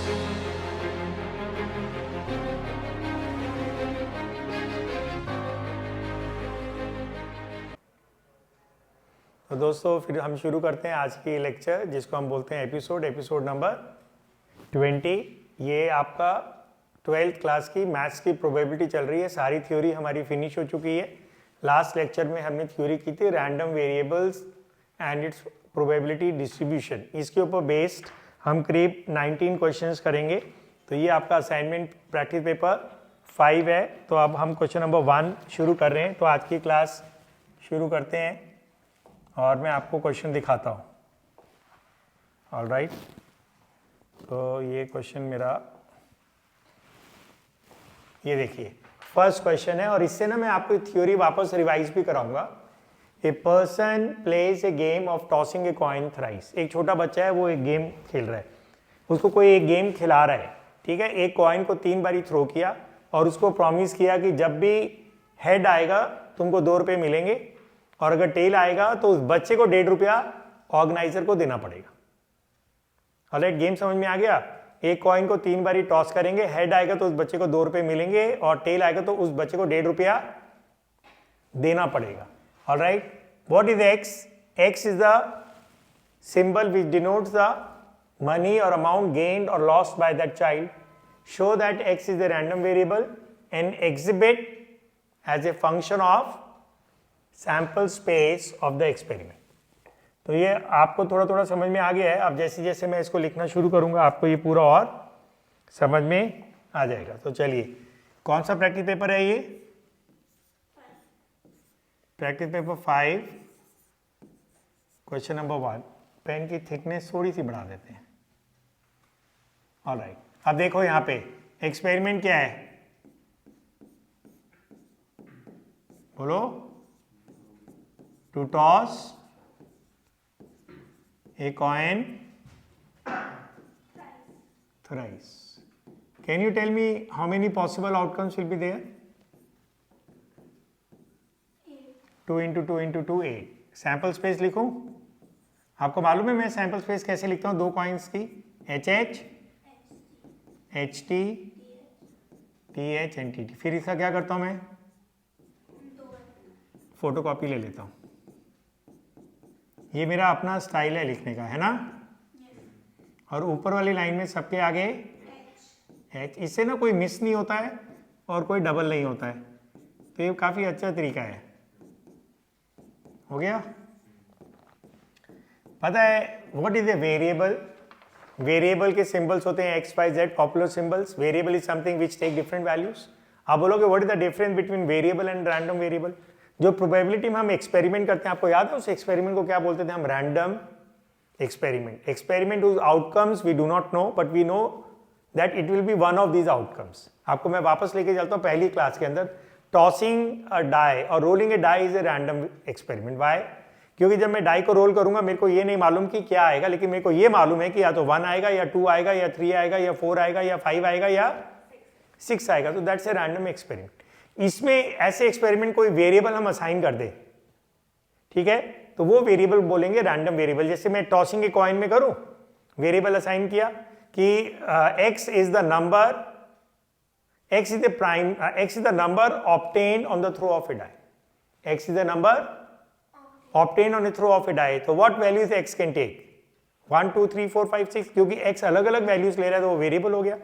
तो दोस्तों फिर हम शुरू करते हैं आज की लेक्चर, जिसको हम बोलते हैं एपिसोड नंबर 20। ये आपका 12th क्लास की मैथ्स की प्रोबेबिलिटी चल रही है। सारी थ्योरी हमारी फिनिश हो चुकी है। लास्ट लेक्चर में हमने थ्योरी की थी random variables and it's probability distribution. इसके ऊपर बेस्ड हम करीब 19 क्वेश्चंस करेंगे। तो ये आपका असाइनमेंट प्रैक्टिस पेपर 5 है। तो अब हम क्वेश्चन नंबर 1 शुरू कर रहे हैं। तो आज की क्लास शुरू करते हैं और मैं आपको क्वेश्चन दिखाता हूँ। ऑलराइट, तो ये क्वेश्चन मेरा, ये देखिए फर्स्ट क्वेश्चन है और इससे ना मैं आपको थ्योरी वापस रिवाइज भी कराऊंगा। A person plays a game of tossing a coin thrice. एक छोटा बच्चा है, वो एक गेम खेल रहा है, उसको कोई एक गेम खिला रहा है, ठीक है। एक कॉइन को 3 बारी थ्रो किया और उसको प्रॉमिस किया कि जब भी हेड आएगा तुमको 2 रुपये मिलेंगे और अगर टेल आएगा तो उस बच्चे को 1.5 रुपया ऑर्गेनाइजर को देना पड़ेगा। ऑलराइट, गेम समझ में आ गया। एक कॉइन को 3 बारी टॉस करेंगे, हेड आएगा तो उस बच्चे को 2 रुपये मिलेंगे और टेल आएगा तो उस बच्चे को 1.5 रुपया देना पड़ेगा। Alright, what is x? X is the symbol which denotes the money और अमाउंट गेन्ड और lost by that child. Show that x is a random variable and exhibit as a function of sample space of the experiment. तो ये आपको थोड़ा थोड़ा समझ में आ गया है। अब जैसे जैसे मैं इसको लिखना शुरू करूंगा आपको ये पूरा और समझ में आ जाएगा। तो चलिए, कौन सा प्रैक्टिस पेपर है ये? Practice paper 5, question number 1। Pen की थिकनेस थोड़ी सी बढ़ा देते हैं। ऑलराइट, अब देखो यहाँ पे एक्सपेरिमेंट क्या है, बोलो। To toss a coin thrice. Can you tell me how many possible outcomes will be there? 2 into 2 into 2, 8. Sample space लिखूं? आपको मालूम है मैं सैंपल स्पेस कैसे लिखता हूं 2 कॉइन्स की? HH, HT, TH, NTT। फिर इसका क्या करता हूं मैं? फोटोकॉपी ले लेता हूं। ये मेरा अपना स्टाइल है लिखने का, है ना? और ऊपर वाली लाइन में सबके आगे H। इससे ना कोई मिस नहीं होता है और कोई डबल नहीं होता है, तो ये काफ़ी अच्छा तरीका है। हो गया? पता है what is a variable? Variable के सिंबल्स होते हैं X Y Z, popular symbols. Variable is something which take different values. आप बोलोगे what is the difference between variable and random variable? जो प्रोबेबिलिटी में हम एक्सपेरिमेंट करते हैं, आपको याद है उस एक्सपेरिमेंट को क्या बोलते थे हम? Random experiment. Experiment whose outcomes we do not know, but we know that it will be one of these outcomes. आपको मैं वापस लेके चलता हूँ पहली क्लास के अंदर। टॉसिंग अ डाई और rolling a die is a random experiment. Why? क्योंकि जब मैं डाई को रोल करूंगा मेरे को ये नहीं मालूम कि क्या आएगा, लेकिन मेरे को ये मालूम है कि या तो 1 आएगा या 2 आएगा या 3 आएगा या 4 आएगा या 5 आएगा या 6 आएगा। तो दैट्स ए रैंडम एक्सपेरिमेंट। इसमें ऐसे एक्सपेरिमेंट कोई वेरिएबल हम असाइन कर दे, ठीक है, तो वो वेरिएबल बोलेंगे रैंडम वेरिएबल। जैसे मैं टॉसिंग ए कॉइन में करूं, वेरिएबल असाइन किया कि x is the number, x is the prime, x is the number obtained on the throw of a die. x is the number obtained on the throw of a die. तो what values x can take? 1 2 3 4 5 6। क्योंकि x अलग अलग values ले रहा है तो वो variable हो गया।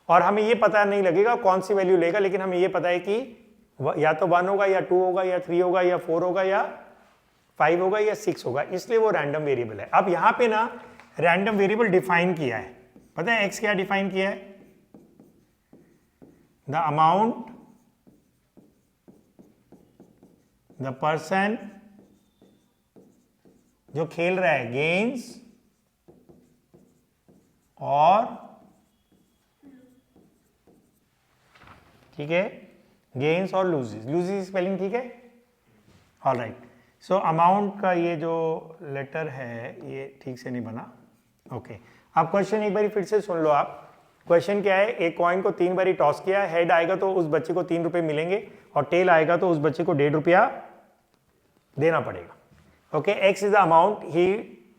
और हमें ये पता नहीं लगेगा कौन सी वैल्यू लेगा, लेकिन हमें ये पता है कि या तो 1 होगा या 2 होगा या 3 होगा या 4 होगा या 5 होगा या 6 होगा, इसलिए वो रैंडम वेरिएबल है। अब यहां पे ना रैंडम वेरिएबल डिफाइन किया है, पता है एक्स क्या डिफाइन किया है? द अमाउंट द पर्सन जो खेल रहा है गेन्स और, ठीक है, गेन्स और लूजेस। लूजेस स्पेलिंग ठीक है? ऑलराइट, सो अमाउंट का ये जो लेटर है ये ठीक से नहीं बना। ओके, अब क्वेश्चन एक बार फिर से सुन लो आप। क्वेश्चन क्या है? एक कॉइन को 3 बारी टॉस किया, हेड आएगा तो उस बच्चे को 3 रुपए मिलेंगे और टेल आएगा तो उस बच्चे को 1.5 रुपया देना पड़ेगा। Okay, x is the amount he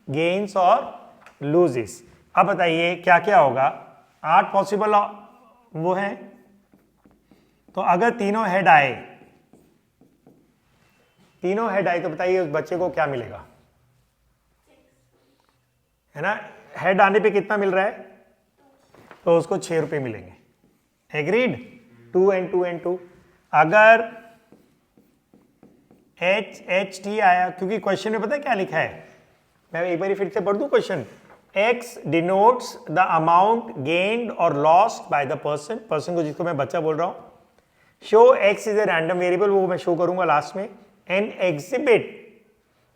gains और लूजेस। अब बताइए क्या क्या होगा? 8 पॉसिबल वो है, तो अगर तीनों हेड आए तो बताइए उस बच्चे को क्या मिलेगा, है ना। हेड आने पे कितना मिल रहा है, तो उसको 6 रुपए मिलेंगे। Agreed, 2 and 2 and 2। अगर एच टी आया, क्योंकि क्वेश्चन में पता है क्या लिखा है, मैं एक बार फिर से पढ़ दूं question. X denotes the amount gained और लॉस्ट बाय द पर्सन को जिसको मैं बच्चा बोल रहा हूं। Show X is a random variable, वो मैं शो करूंगा लास्ट में। And exhibit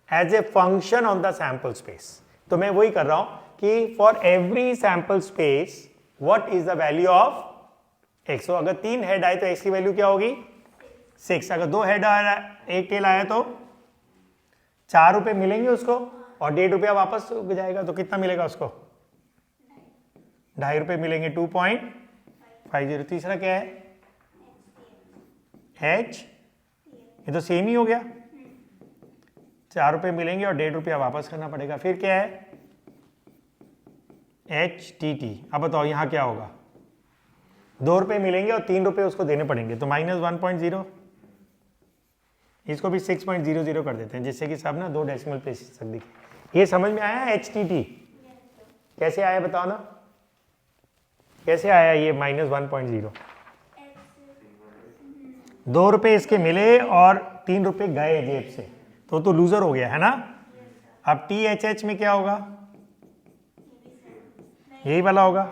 as a function on the sample space. तो मैं वही कर रहा हूं कि for every sample space what is the value of X. तो अगर 3 हेड आए तो एक्स की वैल्यू क्या होगी 6। अगर 2 हेड आया, 1 टेल आया तो 4 रुपए मिलेंगे उसको, और 1.5 रुपया वापस जाएगा, तो कितना मिलेगा उसको 2.5 रुपए मिलेंगे, 2.50। तीसरा क्या है एच, ये तो सेम ही हो गया, 4 रुपए मिलेंगे और 1.5 रुपया वापस करना पड़ेगा। फिर क्या है एच टी टी। अब बताओ यहां क्या होगा, 2 रुपए मिलेंगे और 3 रुपए उसको देने पड़ेंगे, तो -1.0। इसको भी 6.00 कर देते हैं, जिससे कि सब ना 2 डेसिमल प्लेसेस तक दिखे। ये समझ में आया एच टी टी कैसे आया, बताओ ना कैसे आया ये -1.0। 2 रुपए इसके मिले और 3 रुपए गए जेब से, तो लूजर हो गया, है ना। अब टी एच एच में क्या होगा, यही वाला होगा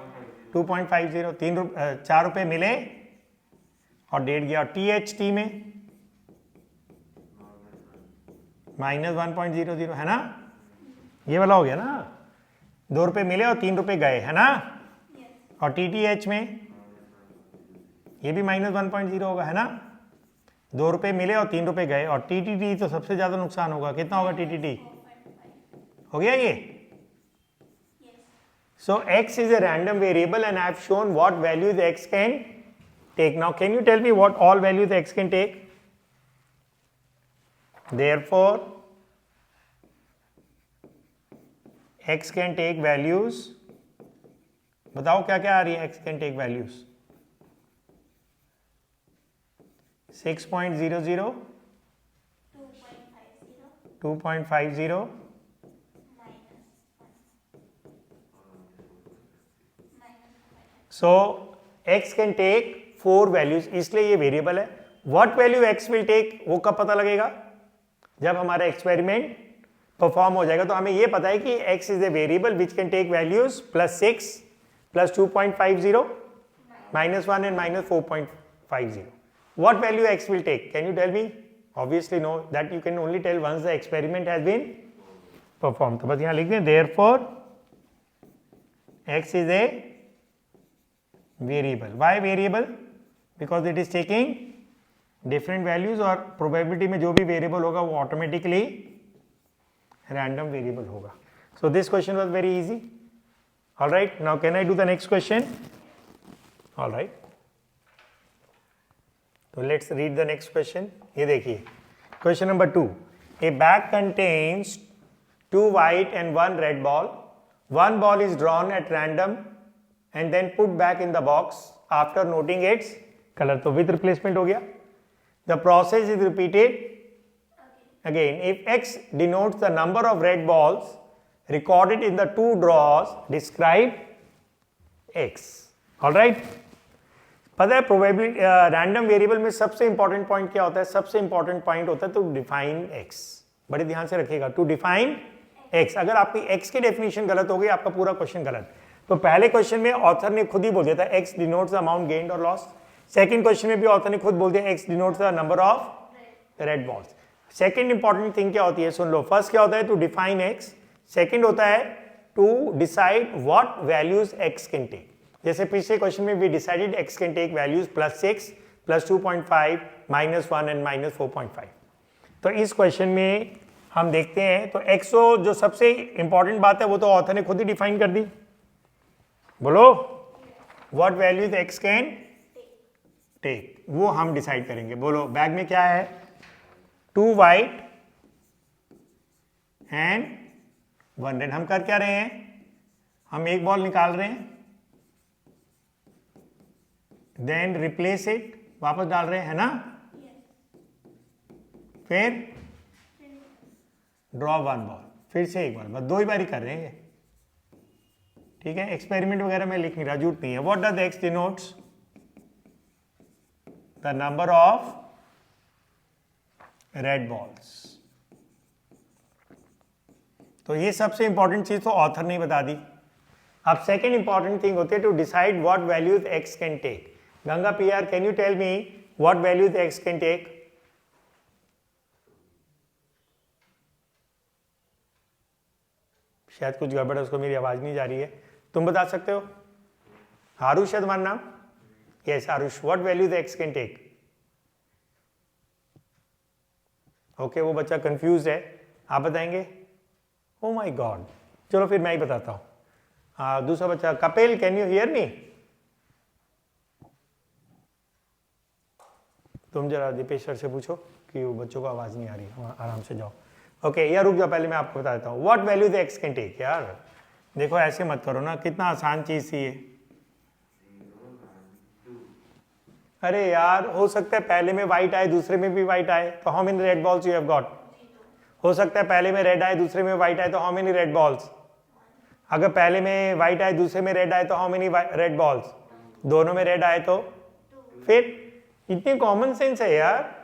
2.50। 4 रुपए मिले और 1.5 गया। टी एच टी में -1.00, है ना, ये वाला हो गया ना। 2 रुपए मिले और 3 रुपए गए, है ना। और टी टी एच में ये भी -1.0 होगा, है ना। 2 रुपए मिले और 3 रुपए गए। और टी टी टी तो सबसे ज्यादा नुकसान होगा, कितना होगा टी टी टी, हो गया ये। So x is a random variable and I have shown what values x can take. Now can you tell me what all values x can take? Therefore x can take values, बताओ क्या क्या आ रही है x can take values, 6.00, 2.50, so x can take 4 values, इसलिए ये variable है। what value x will take वो कब पता लगेगा, जब हमारा एक्सपेरिमेंट परफॉर्म हो जाएगा। तो हमें ये पता है कि x is a variable which can take values +6, +2.50, -1 and -4.50. what value x will take, can you tell me? obviously no, that you can only tell once the experiment has been performed। तो बस यहाँ लिख दें therefore x is a variable। why variable? because it is taking different values, और probability में जो भी variable होगा वो automatically random variable होगा। so this question was very easy। all right, now can I do the next question? all right, so let's read the next question। ये देखिए question number 2। a bag contains 2 white and 1 red ball। one ball is drawn at random and then put back in the box after noting its color। तो with replacement हो गया। the process is repeated again if x denotes the number of red balls recorded in the 2 draws, describe x। all right, पता है probability random variable में सबसे important point क्या होता है, सबसे इंपॉर्टेंट पॉइंट होता है टू डिफाइन x। बड़े ध्यान से रखिएगा, टू डिफाइन x। अगर आपकी x की डेफिनेशन गलत हो गई आपका पूरा क्वेश्चन गलत। तो पहले क्वेश्चन में ऑथर ने खुद ही बोल दिया था x denotes the amount gained और लॉस। सेकंड क्वेश्चन में भी ऑथर ने खुद बोल दिया x denotes the number of red balls. Second important thing क्या होती है, सुन लो। फर्स्ट क्या होता है टू डिफाइन x, सेकंड होता है to decide what values x can take. जैसे पिछले क्वेश्चन में we decided x can take values +6, +2.5, -1 and -4.5। तो इस क्वेश्चन में हम देखते हैं तो x जो सबसे इंपॉर्टेंट बात है वो तो ऑथर ने खुद ही डिफाइन कर दी। बोलो what values x can take, वो हम डिसाइड करेंगे। बोलो बैग में क्या है, 2 वाइट एंड 1 रेड। हम कर क्या रहे हैं, हम एक बॉल निकाल रहे हैं देन रिप्लेस इट, वापस डाल रहे हैं ना, फिर ड्रॉ वन बॉल, फिर से एक बार, बस 2 ही बार ही कर रहे हैं ये, ठीक है। एक्सपेरिमेंट वगैरह में लिख नहीं रहा, जरूरत नहीं है। What does X denotes? The number of red balls. तो ये सबसे इंपॉर्टेंट चीज तो ऑथर ने बता दी। अब सेकेंड इंपॉर्टेंट थिंग होती है to decide what values X can take. गंगा PR, can you tell me what values X can take? शायद कुछ गड़बड़ है, उसको मेरी आवाज नहीं जा रही है, तुम बता सकते हो? आरुष है तुम्हारा नाम? Yes Aarush, what values X can take? Okay, वो बच्चा कंफ्यूज है, आप बताएंगे? ओ माय गॉड, चलो फिर मैं ही बताता हूं। दूसरा बच्चा कपिल, कैन यू हियर मी? तुम जरा दीपेश सर से पूछो कि वो बच्चों को आवाज नहीं आ रही है, आराम से जाओ। ओके, यार रुक जाओ, पहले मैं आपको बता देता हूँ what values X can take. यार देखो ऐसे मत करो ना, कितना आसान चीज थी ये। अरे यार, हो सकता है पहले में व्हाइट आए दूसरे में भी व्हाइट आए, तो how many red balls you have got? हो सकता है पहले में रेड आए दूसरे में व्हाइट आए, तो हाउ मेनी रेड बॉल्स? अगर पहले में व्हाइट आए दूसरे में रेड आए तो हाउ मेनी रेड बॉल्स? दोनों में रेड आए तो फिर? इतनी कॉमन सेंस है यार।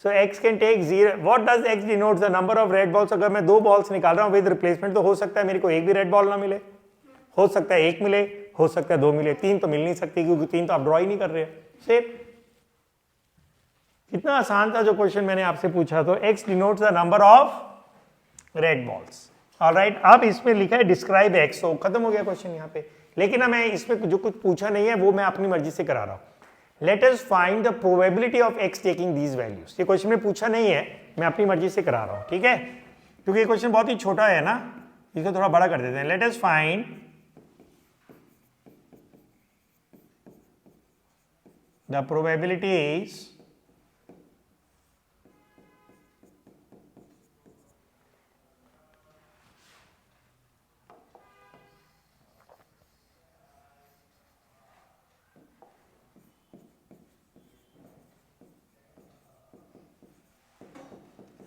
So X can take 0। What does X denotes? The number of red balls. अगर मैं 2 बॉल्स निकाल रहा हूं विद रिप्लेसमेंट, तो हो सकता है मेरे को एक भी रेड बॉल ना मिले, हो सकता है 1 मिले, हो सकता है 2 मिले, 3 तो मिल नहीं सकती क्योंकि 3 तो आप ड्रॉ ही नहीं कर रहे। सिर्फ कितना आसान था जो क्वेश्चन मैंने आपसे पूछा। तो x denotes the number of red balls. Alright, अब इसमें लिखा है डिस्क्राइब एक्स, तो खत्म हो गया क्वेश्चन यहाँ पे। लेकिन अब मैं इसमें जो कुछ पूछा नहीं है वो मैं अपनी मर्जी से करा रहा हूं। Let us find the probability of X taking these values. ये क्वेश्चन में पूछा नहीं है, मैं अपनी मर्जी से करा रहा हूं, ठीक है, क्योंकि ये क्वेश्चन बहुत ही छोटा है ना, इसको थोड़ा बड़ा कर देते हैं। Let us find the probabilities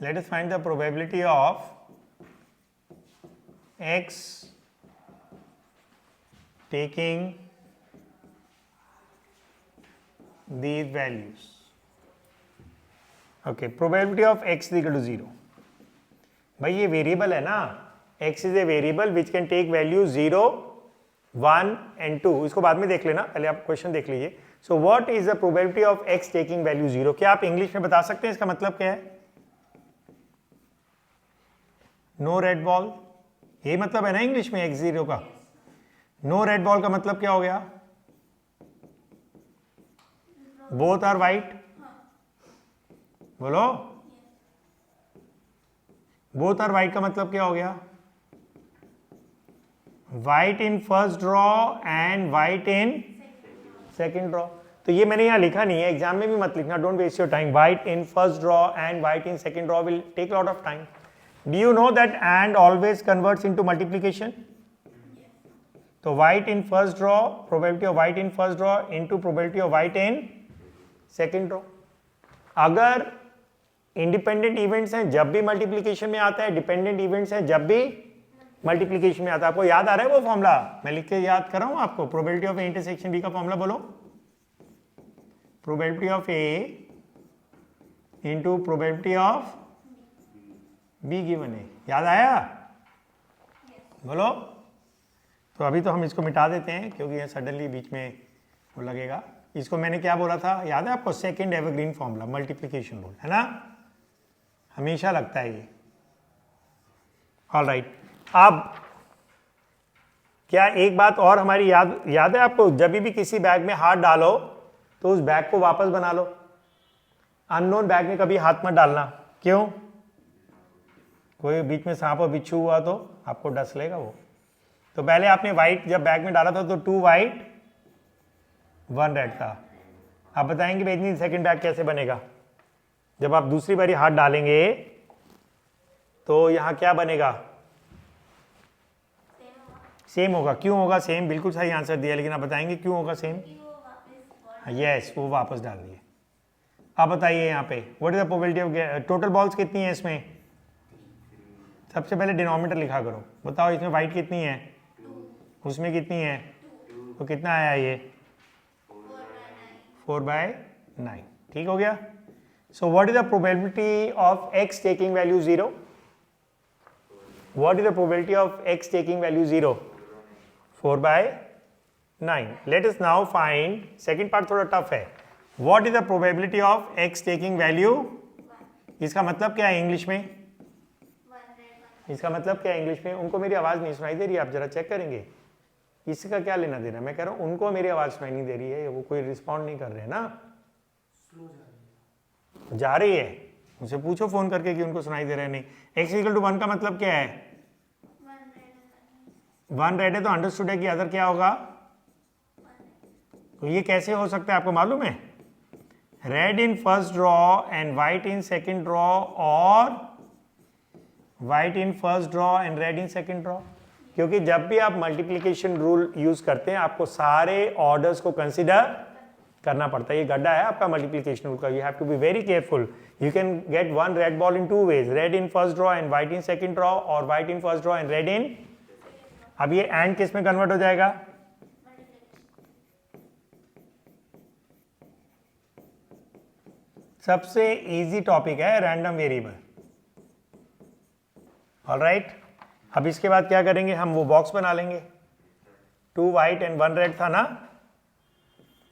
let us find the probability of x taking these values. Okay, probability of x is equal to 0. भाई ये वेरिएबल है ना, x is a variable which can take value 0, 1 and 2. इसको बाद में देख लेना, पहले आप क्वेश्चन देख लीजिए। So what is the probability of x taking value 0? क्या आप इंग्लिश में बता सकते हैं इसका मतलब क्या है? नो रेड बॉल, यही मतलब है ना इंग्लिश में x0 का। नो रेड बॉल का मतलब क्या हो गया? Both are white. बोलो, बोथ आर वाइट का मतलब क्या हो गया? White in first draw and white in second draw. तो ये मैंने यहां लिखा नहीं है, एग्जाम में भी मत लिखना, don't waste your time. White in first draw and white in second draw will take lot of time. Do you know that and always converts into multiplication? तो white in first draw, probability of white in first draw into probability of white in second draw. अगर independent events हैं जब भी multiplication में आता है, dependent events हैं जब भी मल्टीप्लीकेशन में आता है. आपको याद आ रहा है वो फॉर्मूला? मैं लिख के याद कर रहा हूं आपको. Probability of A intersection B का फॉर्मूला बोलो. Probability of A into probability of B given A. याद आया? बोलो. तो अभी तो हम इसको मिटा देते हैं क्योंकि ये सडनली बीच में वो लगेगा. इसको मैंने क्या बोला था, याद है आपको? Second evergreen formula, multiplication rule, है ना? हमेशा लगता है ये. ऑलराइट. अब क्या एक बात और हमारी याद है आपको? जब भी किसी बैग में हाथ डालो तो उस बैग को वापस बना लो. अननोन बैग में कभी हाथ मत डालना. क्यों? कोई बीच में सांप और बिच्छू हुआ तो आपको डस लेगा वो. तो पहले आपने व्हाइट जब बैग में डाला था तो 2 व्हाइट 1 रेड था. आप बताएंगे भेजनी सेकंड बैग कैसे बनेगा? जब आप दूसरी बारी हाथ डालेंगे तो यहां क्या बनेगा? सेम होगा. क्यों होगा सेम? बिल्कुल सही आंसर दिया, लेकिन आप बताएंगे क्यों होगा सेम? यस, वो वापस डाल दिए। अब बताइए यहाँ पे what is the probability of total balls कितनी है इसमें? सबसे पहले डिनोमिनेटर लिखा करो, बताओ इसमें वाइट कितनी है, उसमें कितनी है, तो कितना आया ये 4/9। ठीक हो गया। सो what is the probability of x taking value 0? What is the probability of x taking value 0? 4/9। Let us now find, second part थोड़ा टफ है। What is the probability of x taking value? इसका मतलब क्या है English में? इसका मतलब क्या है इंग्लिश में? उनको मेरी आवाज नहीं सुनाई दे रही, आप जरा चेक करेंगे। इसका क्या लेना देना? मैं कह रहा हूं उनको मेरी आवाज सुनाई नहीं दे रही है, वो कोई रिस्पॉन्ड नहीं कर रहे हैं ना। जा रही है, उनसे पूछो फोन करके कि उनको सुनाई दे रहा है नहीं। x इक्वल टू 1 का मतलब क्या है? 1 रेड है तो अंडरस्टूड है कि अदर क्या होगा? तो ये कैसे हो सकता है आपको मालूम है? Red in first draw and white in second draw, और white in first draw and red in second draw. क्योंकि जब भी आप मल्टीप्लिकेशन रूल यूज करते हैं आपको सारे ऑर्डर्स को कंसीडर करना पड़ता है। ये गड्ढा है आपका मल्टीप्लिकेशन रूल का, you have to be very careful. You can get one red ball in 2 ways, red in first draw and white in second draw, और white in first draw and red in. अब ये and किस में convert हो जाएगा? सबसे easy topic है random variable. Alright, अब इसके बाद क्या करेंगे हम? वो बॉक्स बना लेंगे। 2 वाइट एंड 1 रेड था ना,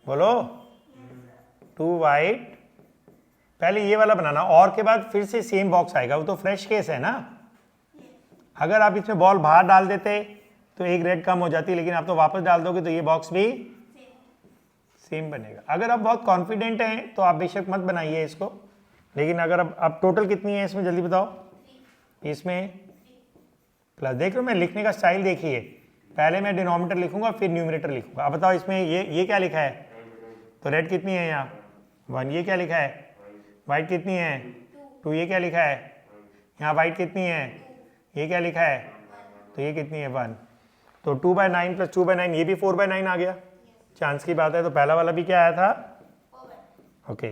बोलो 2 वाइट। पहले ये वाला बनाना, और के बाद फिर से सेम बॉक्स आएगा, वो तो फ्रेश केस है ना। अगर आप इसमें बॉल बाहर डाल देते तो एक रेड कम हो जाती, लेकिन आप तो वापस डाल दोगे तो ये बॉक्स भी सेम बनेगा। अगर आप बहुत कॉन्फिडेंट हैं तो आप बेशक मत बनाइए इसको, लेकिन अगर अब टोटल कितनी है इसमें जल्दी बताओ? इसमें प्लस, देख लो मैं लिखने का स्टाइल देखिए, पहले मैं डिनोमिनेटर लिखूंगा फिर न्यूमरेटर लिखूंगा। अब बताओ इसमें ये क्या लिखा है? तो रेड कितनी है यहाँ? 1। ये क्या लिखा है? वाइट कितनी है? 2। ये क्या लिखा है? यहाँ वाइट कितनी है? ये क्या लिखा है? तो ये कितनी है? 1। तो 2/9 प्लस 2/9, ये भी 4/9 आ गया। चांस की बात है, तो पहला वाला भी क्या आया था? Okay,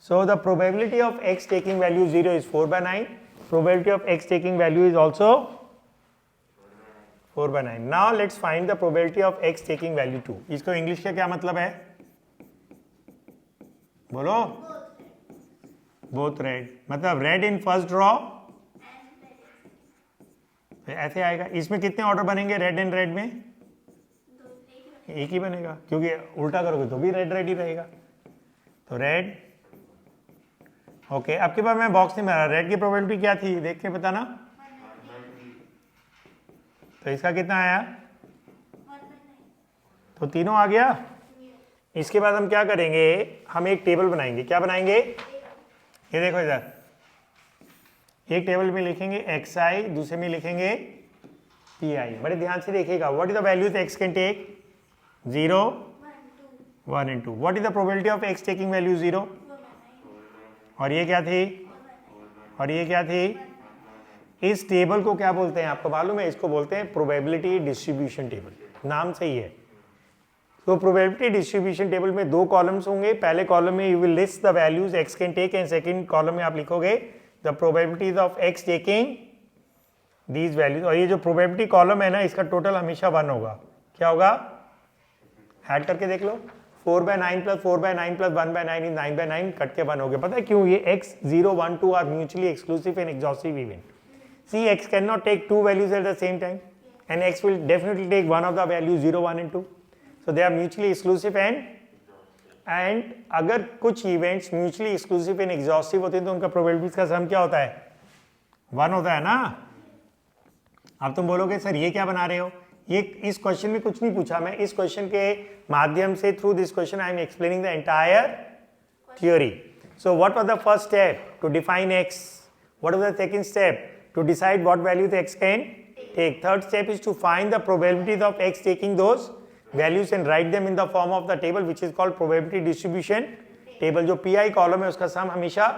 so the probability of x taking value 0 is 4/9। Probability of x taking value is also 4/9। Now let's find the probability of x taking value 2। इसको इंग्लिश का क्या मतलब है? बोलो। बोथ रेड, मतलब रेड इन फर्स्ट ड्रॉ, ऐसे आएगा। इसमें कितने ऑर्डर बनेंगे रेड एंड रेड में? एक ही बनेगा, क्योंकि उल्टा करोगे तो भी रेड रेड ही रहेगा। तो रेड, ओके। अब के बाद मैं बॉक्स नहीं बना, रेड की प्रोबेबिलिटी क्या थी देख के बताना। तो इसका कितना आया? तो तीनों आ गया। इसके बाद हम क्या करेंगे? हम एक टेबल बनाएंगे। क्या बनाएंगे? ये देखो इधर, एक टेबल में लिखेंगे xi, दूसरे में लिखेंगे pi। बड़े ध्यान से देखिएगा। What is the values x can take? 0, 1 and 2। What is the probability of x taking value 0? और ये क्या थी? और ये क्या थी? इस टेबल को क्या बोलते हैं आपको मालूम है? इसको बोलते हैं प्रोबेबिलिटी डिस्ट्रीब्यूशन टेबल। नाम सही है। तो प्रोबेबिलिटी डिस्ट्रीब्यूशन टेबल में 2 कॉलम्स होंगे। पहले कॉलम में you will list the values x can take, and second column में आप लिखोगे the probabilities of x taking these values. और ये जो प्रोबेबिलिटी कॉलम है ना, इसका टोटल हमेशा 1 होगा। क्या होगा? ऐड करके देख लो। 4/9 प्लस 4/9 प्लस 1/9 इज 9/9, कट के 1 हो गया। पता है क्यों? ये x 0, 1, 2 are mutually exclusive and exhaustive event. See, x cannot take 2 values at the same time, and x will definitely take one of the values 0, 1 and 2. So they are mutually exclusive and अगर कुछ events mutually exclusive and exhaustive होते हैं तो उनका probabilities का सम क्या होता है? 1 होता है ना। अब तुम बोलोगे सर ये क्या बना रहे हो? ये इस क्वेश्चन में कुछ नहीं पूछा मैं। इस क्वेश्चन के माध्यम से through this question I am explaining the entire theory. So what was the first step? To define x. What was the second step? To decide what values x can take. Third step is to find the probabilities of x taking those values and write them in the form of the table which is called probability distribution table. जो pi column है उसका सम हमेशा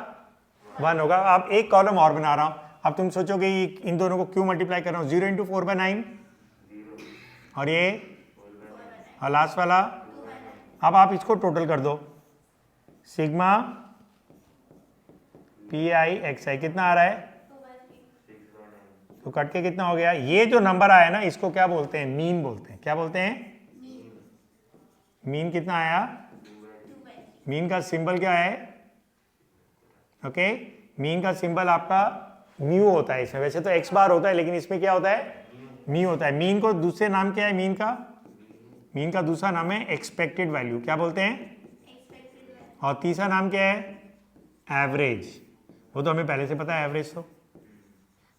1 होगा। अब एक column और बना रहा हूँ। अब तुम सोचोगे इन दोनों को क्यों मल्टीप्लाई कर रहा हूँ? 0 into 4/9 और ये और लास्ट वाला। अब आप इसको टोटल कर दो, सिग्मा पी आई एक्स आई कितना आ रहा है, तो कट के कितना हो गया, ये जो नंबर आया ना इसको क्या बोलते हैं, मीन बोलते हैं। क्या बोलते हैं, मीन कितना आया, मीन का सिंबल क्या है, ओके मीन का सिंबल आपका म्यू होता है इसमें, वैसे तो एक्स बार होता है लेकिन इसमें क्या होता है, म्यू होता है। मीन को दूसरे नाम क्या है, मीन का दूसरा नाम है एक्सपेक्टेड वैल्यू, क्या बोलते हैं, और तीसरा नाम क्या है, एवरेज। वो तो हमें पहले से पता है एवरेज तो,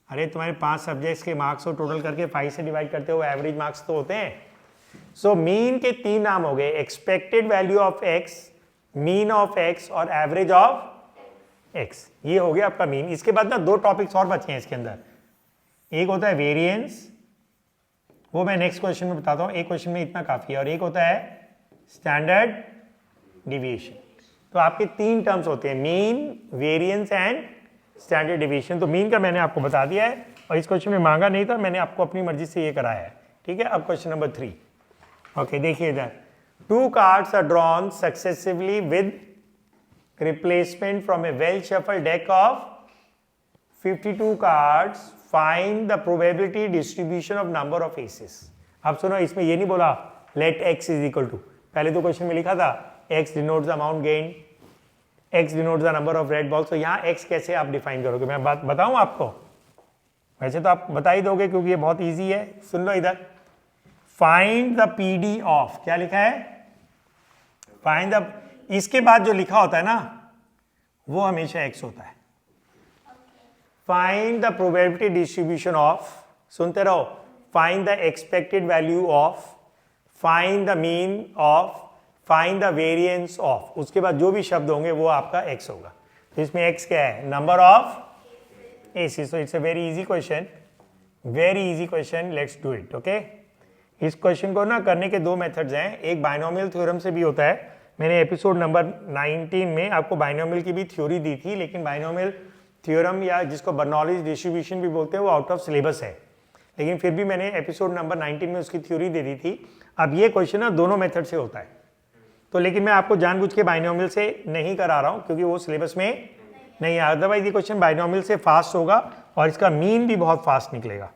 अरे तुम्हारे 5 सब्जेक्ट्स के मार्क्स को टोटल करके 5 से डिवाइड करते हो, एवरेज मार्क्स तो होते हैं। सो मीन के 3 नाम हो गए, expected value of X, mean of x और एवरेज ऑफ एक्स। ये हो गया आपका मीन। इसके बाद ना 2 टॉपिक्स और बचे हैं इसके अंदर, एक होता है वेरिएंस, वो मैं नेक्स्ट क्वेश्चन में बताता हूँ, एक क्वेश्चन में इतना काफी है, और एक होता है स्टैंडर्ड डिविएशन। तो आपके 3 टर्म्स होते हैं, mean, variance and standard deviation. तो मीन का मैंने आपको बता दिया है और इस क्वेश्चन में मांगा नहीं था, मैंने आपको अपनी मर्जी से ये कराया है, ठीक है। अब क्वेश्चन नंबर 3, ओके देखिए इधर, 2 cards are drawn successively with replacement from a well shuffle deck of 52 cards, find the probability distribution of number of aces. अब सुनो, इसमें ये नहीं बोला let X is equal to, पहले तो क्वेश्चन में लिखा था X denotes the amount gain, X denotes the number of red balls. तो यहाँ एक्स कैसे आप डिफाइन करोगे, मैं बात बताऊं आपको, वैसे तो आप बता ही दोगे क्योंकि ये बहुत इजी है। सुन लो इधर, फाइंड द पीडी ऑफ, क्या लिखा है, फाइंड द, इसके बाद जो लिखा होता है ना वो हमेशा एक्स होता है। Find the probability distribution of, सुनते रहो, find the expected value of, find the mean of, find the variance of, उसके बाद जो भी शब्द होंगे वो आपका एक्स होगा। तो इसमें एक्स क्या है, number of aces. So it's a very easy question, very easy question, let's do it, okay. इस क्वेश्चन को ना करने के 2 मेथड्स हैं, एक बाइनोमियल थ्योरम से भी होता है, मैंने एपिसोड नंबर 19 में आपको बाइनोमियल की भी थ्योरी दी थी, लेकिन बाइनोमियल थ्योरम या जिसको बर्नौलीज डिस्ट्रीब्यूशन भी बोलते हैं वो आउट ऑफ सिलेबस है, लेकिन फिर भी मैंने एपिसोड नंबर 19 में उसकी थ्योरी दे दी थी। अब ये क्वेश्चन ना दोनों मेथड से होता है, तो लेकिन मैं आपको जानबूझ के बाइनोमियल से नहीं करा रहा हूं क्योंकि वो सिलेबस में नहीं है, अदरवाइज ये क्वेश्चन बाइनोमियल से फास्ट होगा और इसका मीन भी बहुत फास्ट निकलेगा।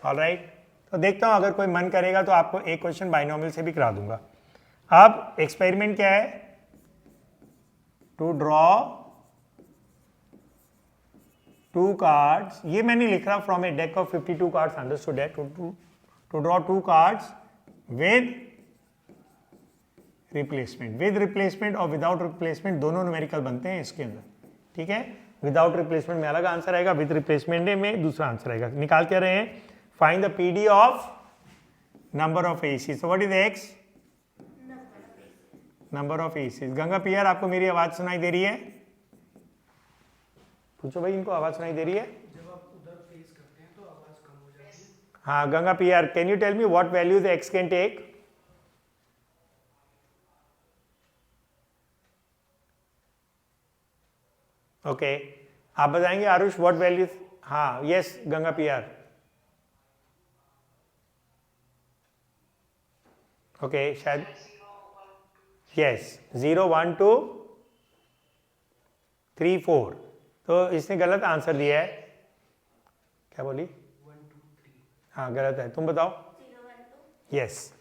ऑलराइट, तो देखता हूं अगर कोई मन करेगा तो आपको एक क्वेश्चन बाइनोमियल से भी करा दूंगा। अब एक्सपेरिमेंट क्या है, टू ड्रॉ 2 कार्ड्स, ये मैं नहीं लिख रहा, from a deck of 52 cards, understood है, to draw 2 cards with replacement, with replacement और विदाउट रिप्लेसमेंट दोनों न्यूमेरिकल बनते हैं इसके अंदर, ठीक है। विदाउट रिप्लेसमेंट में अलग आंसर आएगा, विद रिप्लेसमेंट में दूसरा आंसर आएगा। निकाल क्या रहे हैं, find the PD of number of aces. So what is X, number of aces. Ganga पियर, आपको मेरी आवाज सुनाई दे रही है, पूछो भाई इनको आवाज सुनाई दे रही है, जब आप उधर फेस करते हैं तो आवाज कम हो जाती है। हाँ गंगा पियर, can you tell me what values X can take, okay आप बताएंगे आरुष व्हाट वैल्यूज, हाँ यस गंगा पियर, ओके शायद यस 0 1 2 3 4, तो इसने गलत आंसर दिया है, क्या बोली 1 2 3, हाँ गलत है, तुम बताओ 0 1 2, यस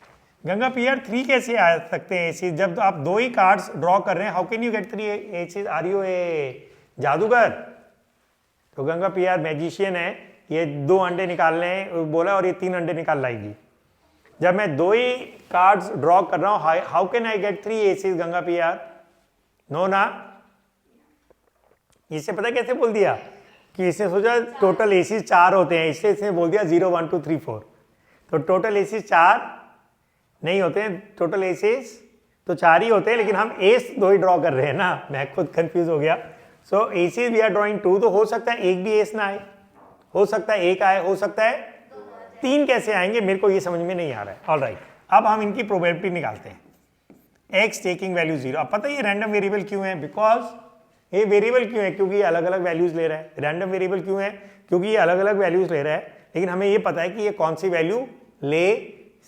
गंगा पियर 3 कैसे आ सकते हैं एसीज, जब आप 2 ही कार्ड्स ड्रॉ कर रहे हैं, how can you get 3 aces, are you a जादूगर। तो गंगा पियर मैजिशियन है, ये 2 अंडे निकालने हैं बोला और ये 3 अंडे निकाल लाएगी। जब मैं 2 ही कार्ड्स ड्रॉ कर रहा हूं, how can I get 3 aces Ganga पियर, नो ना। इससे पता कैसे बोल दिया कि इसने सोचा टोटल एसीज 4 होते हैं, इसलिए इसने बोल दिया 0 1 2 3 4, तो टोटल एसीज 4 नहीं होते हैं, टोटल एसीज तो 4 ही होते हैं, लेकिन हम एस 2 ही ड्रॉ कर रहे हैं ना, मैं खुद कंफ्यूज हो गया। सो एसीज वी आर ड्रॉइंग 2, तो हो सकता है एक भी एस ना आए, हो सकता है एक आए, हो सकता है 3 कैसे आएंगे, मेरे को ये समझ में नहीं आ रहा है। ऑलराइट, अब हम इनकी प्रोबेबिलिटी निकालते हैं। एक्स टेकिंग वैल्यू 0, अब पता है ये रैंडम वेरिएबल क्यों है, बिकॉज ये वेरिएबल क्यों है, क्योंकि ये अलग अलग वैल्यूज ले रहा है। रैंडम वेरिएबल क्यों है, क्योंकि ये अलग अलग वैल्यूज ले रहा है, लेकिन हमें ये पता है कि ये कौन सी वैल्यू ले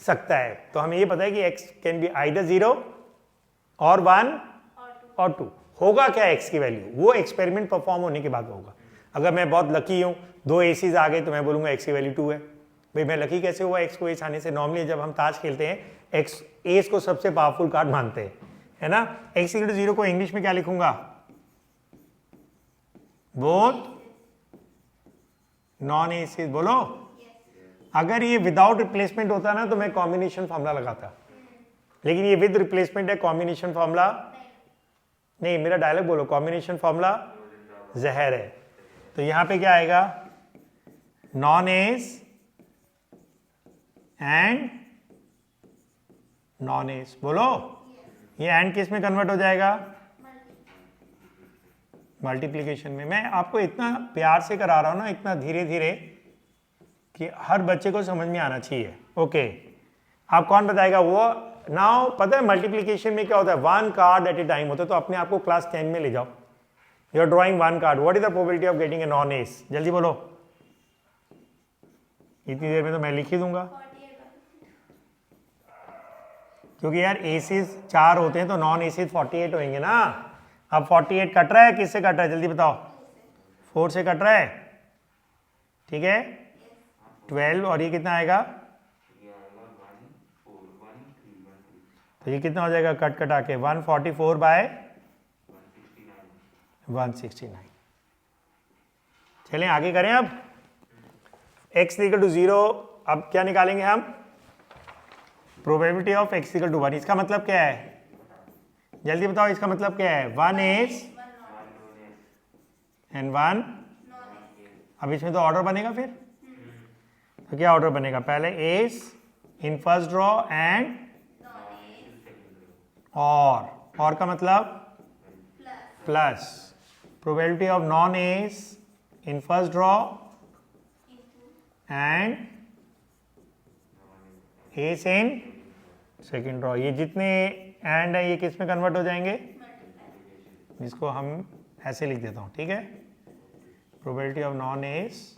सकता है। तो हमें ये पता है कि x कैन बी आइदर 0 और 1 और 2। होगा क्या x की वैल्यू, वो एक्सपेरिमेंट परफॉर्म होने के बाद होगा। अगर मैं बहुत लकी हूँ, 2 एसीज आ गए, तो मैं बोलूँगा x की वैल्यू 2 है। भाई मैं लकी कैसे हुआ x को एस आने से? नॉर्मली जब हम ताश खेलते हैं एक्स एस को सबसे पावरफुल कार्ड मानते हैं, है ना। x इक्वल टू 0 को इंग्लिश में क्या लिखूंगा? Both non ACs. बोलो, अगर ये विदाउट रिप्लेसमेंट होता ना तो मैं कॉम्बिनेशन फॉर्मूला लगाता, लेकिन ये विद रिप्लेसमेंट है। कॉम्बिनेशन फॉर्मूला नहीं, मेरा डायलॉग बोलो, कॉम्बिनेशन फॉर्मूला जहर है। तो यहां पे क्या आएगा? Non S and non S. बोलो, ये एंड किस में कन्वर्ट हो जाएगा? मल्टीप्लीकेशन में। मैं आपको इतना प्यार से करा रहा हूं ना, इतना धीरे धीरे, कि हर बच्चे को समझ में आना चाहिए। ओके, आप कौन बताएगा वो? नाउ पता है मल्टीप्लीकेशन में क्या होता है? 1 कार्ड एट ए टाइम होता है। तो अपने आप को क्लास 10 में ले जाओ। You are drawing 1 card, what is the probability of getting a non ace? जल्दी बोलो, इतनी देर में तो मैं लिख ही दूंगा, क्योंकि यार एसीज 4 होते हैं तो नॉन एसीज 48 होंगे ना। अब 48 कट रहा है, किससे कट रहा है? जल्दी बताओ। 4 से कट रहा है, ठीक है। 12 और ये कितना आएगा? तो ये कितना हो जाएगा कट कटा के? 144 बाय 169। चलें आगे करें। अब x इक्वल टू 0, अब क्या निकालेंगे हम? Probability of x equal to 1। इसका मतलब क्या है? जल्दी बताओ, इसका मतलब क्या है? 1 एस एंड 1। अब इसमें तो ऑर्डर बनेगा फिर। तो क्या ऑर्डर बनेगा? पहले S in first draw and और का मतलब plus. Probability of non S in first draw and S in second draw. ये जितने एंड है ये किस में कन्वर्ट हो जाएंगे? जिसको हम ऐसे लिख देता हूँ, ठीक है। Probability of non S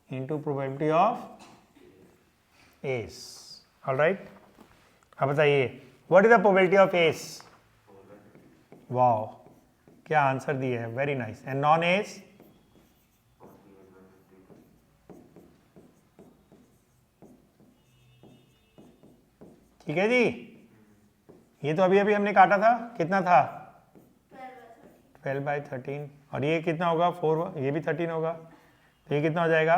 into probability of S. Alright, अब बताइए what is the probability of S? Wow, क्या आंसर दिए है, very nice. And non S? ठीक है जी। ये तो अभी अभी हमने काटा था, कितना था? 12/13। और ये कितना होगा? 4, ये भी 13 होगा। तो ये कितना हो जाएगा?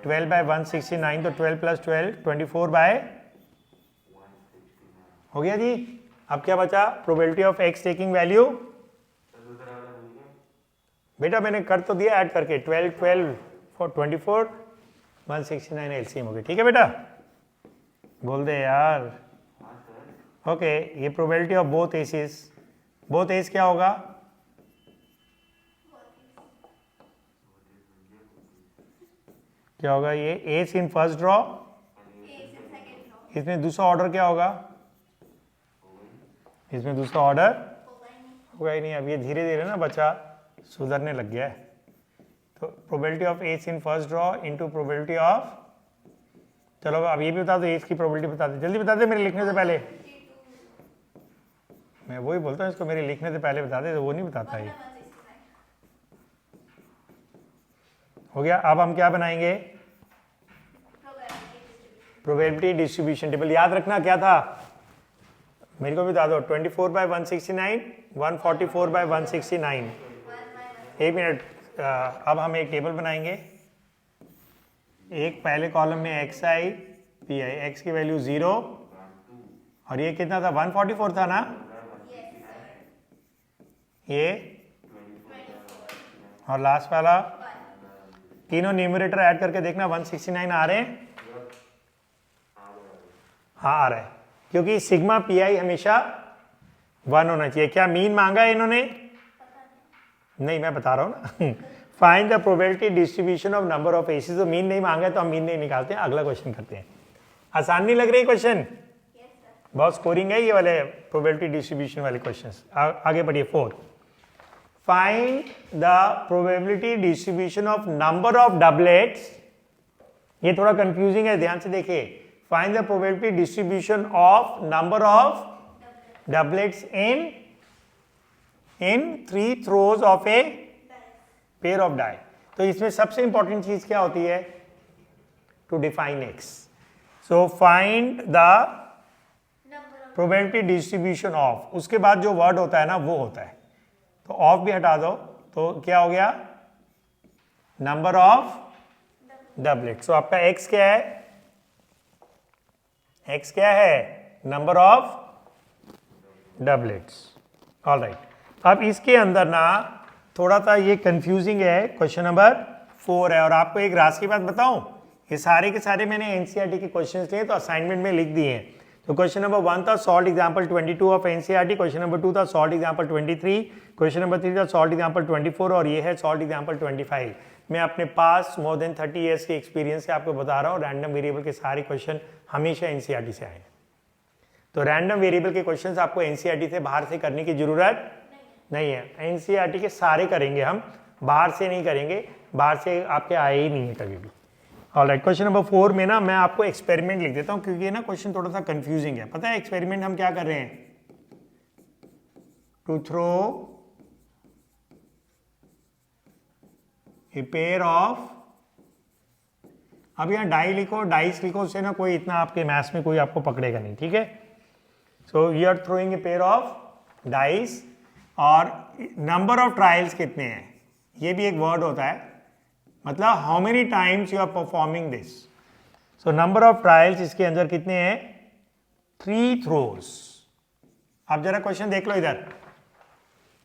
12/169। तो 12 + 12 24/। हो गया जी। अब क्या बचा? Probability of x taking value. बेटा मैंने कर तो दिया ऐड करके, 12 12 24 169 एलसीएम हो गया, ठीक है बेटा। बोल दे यार। ओके, ये probability of both aces. Both ace क्या होगा? क्या होगा? ये एस इन फर्स्ट ड्रॉ, इसमें दूसरा ऑर्डर क्या होगा? इसमें दूसरा ऑर्डर होगा ही नहीं। अब ये धीरे धीरे ना बच्चा सुधरने लग गया है। तो probability of S in first draw into probability of, चलो अब ये भी बता दो, एस की प्रोबेबिलिटी बता दे, जल्दी बता दे मेरे लिखने से पहले। मैं वही बोलता हूँ इसको मेरे लिखने से पहले बता दे, तो वो नहीं बताता ये। हो गया। अब हम क्या बनाएंगे? Probability distribution table. याद रखना क्या था, मेरे को भी बता दो। 24/169, 144/169। एक मिनट, अब हम एक टेबल बनाएंगे। एक पहले कॉलम में xi pi, x की वैल्यू 0, और ये कितना था? 144 था ना। ये और लास्ट वाला, तीनों न्यूमरेटर ऐड करके देखना 169 आ रहे हैं। हाँ आ रहा है, क्योंकि सिग्मा पी आई हमेशा 1 होना चाहिए। क्या मीन मांगा है इन्होंने? नहीं, मैं बता रहा हूँ ना। Find the probability distribution of number of aces. तो मीन नहीं मांगा है तो हम मीन नहीं निकालते हैं। अगला क्वेश्चन करते हैं। आसान नहीं लग रही क्वेश्चन? बहुत स्कोरिंग है ये वाले प्रोबेबिलिटी डिस्ट्रीब्यूशन वाले क्वेश्चंस। आगे बढ़िए। 4, find the probability distribution of number of doublets. ये थोड़ा कंफ्यूजिंग है, ध्यान से देखिए। Find the probability distribution of number of doublets in 3 throws of a pair of die. तो इसमें सबसे इंपॉर्टेंट चीज क्या होती है? To define X. So find the probability distribution of, उसके बाद जो वर्ड होता है ना वो होता है, तो ऑफ भी हटा दो तो क्या हो गया? Number of doublet. सो आपका एक्स क्या है? एक्स क्या है? Number of doublets. All right. अब इसके अंदर ना थोड़ा सा ये कंफ्यूजिंग है, क्वेश्चन नंबर 4 है। और आपको एक राज की बात बताऊं, ये सारे के सारे मैंने एनसीईआरटी के क्वेश्चंस लिए तो असाइनमेंट में लिख दिए हैं। तो क्वेश्चन नंबर 1 था solve example 22 of NCERT, question number 2 था सॉल्व एग्जांपल 23, क्वेश्चन नंबर 3 था सॉल्व एग्जांपल 24 और ये है सॉल्व एग्जांपल 25। मैं अपने पास मोर देन 30 ईयर्स के एक्सपीरियंस से आपको बता रहा हूँ, रैंडम वेरिएबल के सारे क्वेश्चन हमेशा एनसीईआरटी से आए। तो रैंडम वेरिएबल के क्वेश्चंस आपको एनसीईआरटी से बाहर से करने की जरूरत नहीं है। एनसीईआरटी के सारे करेंगे हम, बाहर से नहीं करेंगे, बाहर से आपके आए ही नहीं है कभी भी। ऑलराइट, क्वेश्चन नंबर 4 में ना मैं आपको एक्सपेरिमेंट लिख देता हूं क्योंकि ना क्वेश्चन थोड़ा सा कंफ्यूजिंग है। पता है एक्सपेरिमेंट हम क्या कर रहे हैं? To throw a pair of, अब यहां डाई लिखो, डाइस लिखो, उससे ना कोई इतना आपके मैथ्स में कोई आपको पकड़ेगा नहीं, ठीक है? So you are throwing a pair of dice और नंबर ऑफ ट्रायल्स कितने हैं, ये भी एक वर्ड होता है, मतलब how many times you are performing this. So number of trials इसके अंदर कितने हैं? 3 थ्रोज। आप जरा क्वेश्चन देख लो इधर।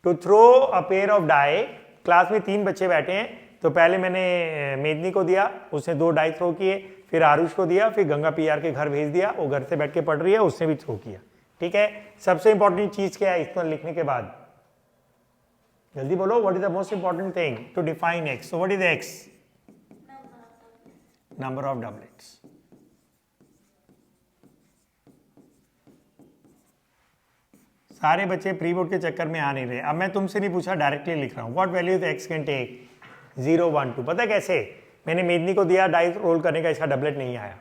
To throw a pair of die, class में 3 बच्चे बैठे हैं, तो पहले मैंने मेदनी को दिया, उसने 2 डाई थ्रो किए, फिर आरुष को दिया, फिर गंगा पीआर के घर भेज दिया, वो घर से बैठ के पढ़ रही है, उसने भी थ्रो किया, ठीक है? सबसे इंपॉर्टेंट चीज क्या है इतना लिखने के बाद? जल्दी बोलो, what is the most important thing to define X? So what is X? Number of doublets. सारे बच्चे प्री बोर्ड के चक्कर में आ नहीं रहे। अब मैं तुमसे नहीं पूछा, डायरेक्टली लिख रहा हूं। What value the X can take? 0 1 2। पता है कैसे? मैंने मेदनी को दिया डाई रोल करने का, इसका डबलेट नहीं आया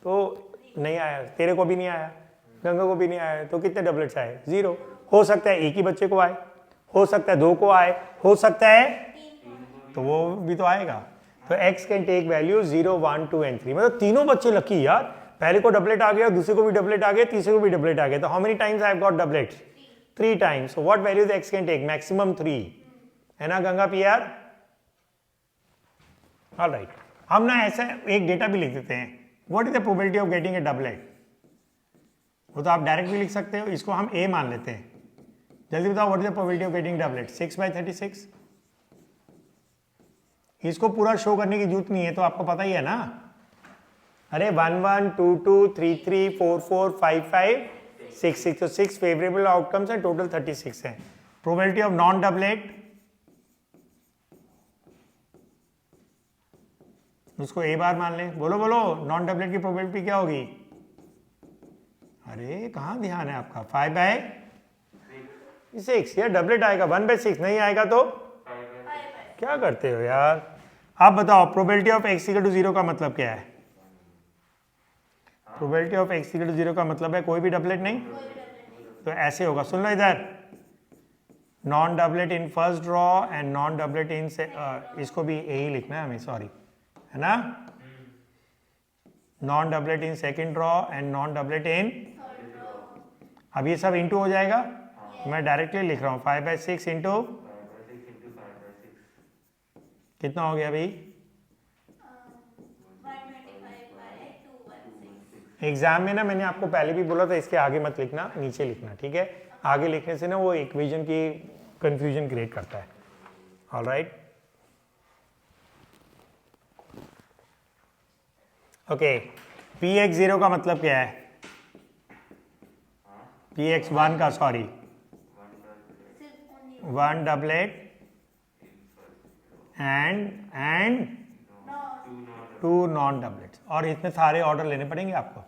तो नहीं आया, तेरे को भी नहीं आया, गंगा को भी नहीं आया, तो कितने डबलेट्स आए? 0। हो सकता है एक ही बच्चे को आए, हो सकता है 2 को आए, हो सकता है तो वो भी तो आएगा। तो x can take value 0 1 2 and 3, मतलब तीनों बच्चे लकी यार, पहले को डबलेट आ गया, दूसरे को भी डबलेट आ गया, तीसरे को भी डबलेट आ गया। तो how many times I have got doublets? 3 times. So what value the x can take? Maximum 3, है ना गंगा पीआर? ऑलराइट, हम ना ऐसा एक डेटा भी लिख देते हैं, what is the probability of getting A doublet? वो तो आप डायरेक्ट भी लिख सकते हो, इसको हम a मान लेते हैं। जल्दी बताओ, what is the probability of getting doublet? 6/36। इसको पूरा शो करने की जरूरत नहीं है, तो आपको पता ही है ना। अरे 1 1 2 2 3 3 4 4 5 5 6 6, तो 6 फेवरेबल आउटकम्स है, टोटल 36 है। प्रोबेबिलिटी ऑफ नॉन डबलेट, उसको a बार मान लें। बोलो बोलो, नॉन डबलेट की प्रोबेबिलिटी क्या होगी? अरे कहाँ ध्यान है आपका? 5/6 यार, डबलेट आएगा। 1/6 नहीं आएगा तो क्या करते हो यार? आप बताओ, प्रोबेबिलिटी ऑफ x = 0 का मतलब क्या है? प्रोबेबिलिटी ऑफ x = 0 का मतलब है कोई भी डबलेट नहीं, तो ऐसे होगा। सुन लो इधर, non doublet in first draw and non doublet in, इसको भी a ही लिखना है हमें, सॉरी, है ना? Non doublet in second draw and non doublet in, अब ये सब इंटू हो जाएगा, मैं डायरेक्टली लिख रहा हूँ 5/6 इंटू कितना हो गया भाई? 125/216। एग्जाम में ना मैंने आपको पहले भी बोला था, इसके आगे मत लिखना, नीचे लिखना, ठीक है? आगे लिखने से ना वो इक्वेशन की कंफ्यूजन क्रिएट करता है। Alright, okay. px0 का मतलब क्या है? px1 का, sorry, 1 doublet and 2 non doublets. और इतने सारे ऑर्डर लेने पड़ेंगे आपको।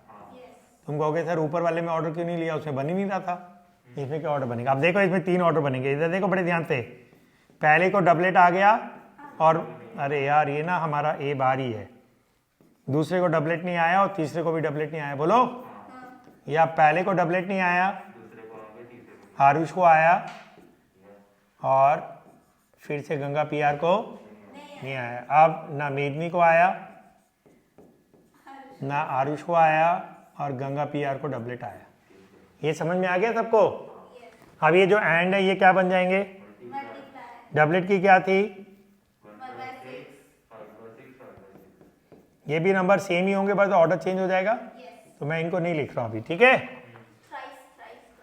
तुम कहोगे सर ऊपर वाले में ऑर्डर क्यों नहीं लिया, उसमें बन ही नहीं रहा था, इसमें क्या ऑर्डर बनेगा? अब देखो इसमें 3 ऑर्डर बनेंगे, इधर देखो बड़े ध्यान से। पहले को डबलेट आ गया और अरे यार ये ना हमारा a बार ही है, दूसरे को डबलेट नहीं आया और तीसरे को भी डबलेट नहीं आया। बोलो, या पहले को डबलेट नहीं आया आरुष को आया और फिर से गंगा पी आर को नहीं आया। अब ना मेदनी को आया ना आरुष को आया और गंगा पी आर को डबलेट आया। ये समझ में आ गया सबको? अब ये जो एंड है ये क्या बन जाएंगे? डबलेट की क्या थी? ये भी नंबर सेम ही होंगे, बस ऑर्डर चेंज हो जाएगा। तो मैं इनको नहीं लिख रहा हूँ अभी, ठीक है?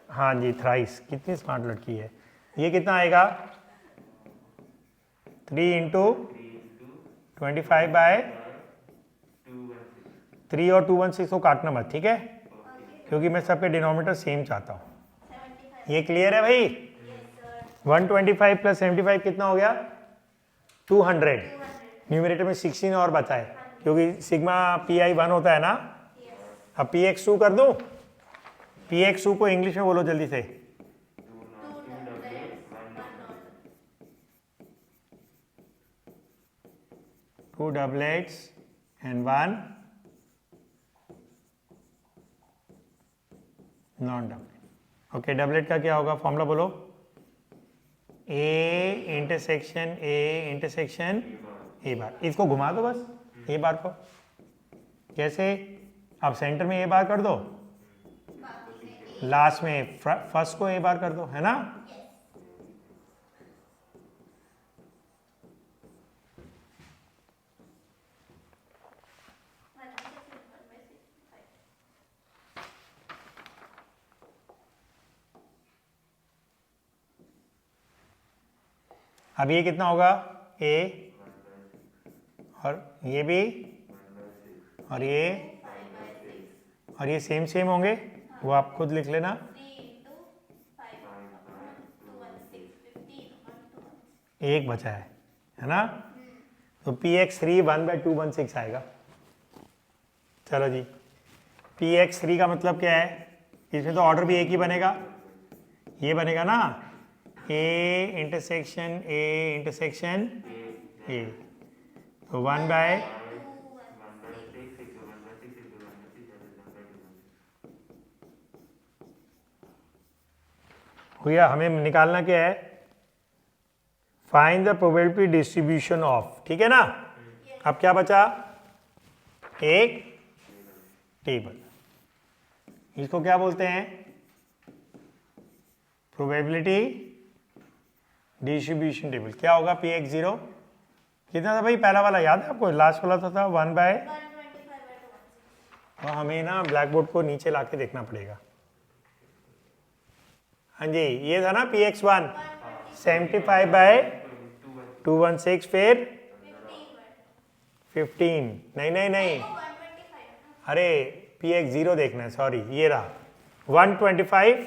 हाँ जी, थ्राइस। कितनी स्मार्ट लड़की है। ये कितना आएगा? 3 इंटू 25 बाय 3 और 216 को काटना मत, ठीक है? क्योंकि मैं सबके डिनोमिनेटर सेम चाहता हूँ। ये क्लियर है भाई? 125 प्लस 75 कितना हो गया? 200। न्यूमरेटर में 16 और बचा है क्योंकि सिग्मा पी आई 1 होता है ना। अब पी एक्स 2 कर दूँ? पी एक्स 2 को इंग्लिश में बोलो जल्दी से। Two doublets and 1 non doublet. Okay, doublet का क्या होगा? फॉर्मूला बोलो। A intersection A bar. इसको घुमा दो बस, ए बार को। कैसे? अब सेंटर में ए बार कर दो, लास्ट में फर्स्ट को ए बार कर दो, है ना? अब ये कितना होगा? ए और ये भी और ये सेम सेम होंगे, वो आप खुद लिख लेना। एक बचा है ना? तो पी एक्स 3 1/216 आएगा। चलो जी, पी एक्स 3 का मतलब क्या है? इसमें तो ऑर्डर भी एक ही बनेगा, ये बनेगा ना, ए इंटरसेक्शन ए। तो 1 बाय भैया हमें निकालना क्या है? Find the probability distribution of, ठीक है ना? अब क्या बचा? एक टेबल। इसको क्या बोलते हैं? Probability distribution table. क्या होगा? पी एक्स 0 कितना था भाई? पहला वाला याद है आपको? लास्ट वाला था 1 बाय। तो हमें ना ब्लैक बोर्ड को नीचे लाके देखना पड़ेगा। हाँ जी, ये था ना पी एक्स 1 75 बाय 216, फिर 15। नहीं, अरे पी एक्स 0 देखना है, सॉरी, ये रहा 125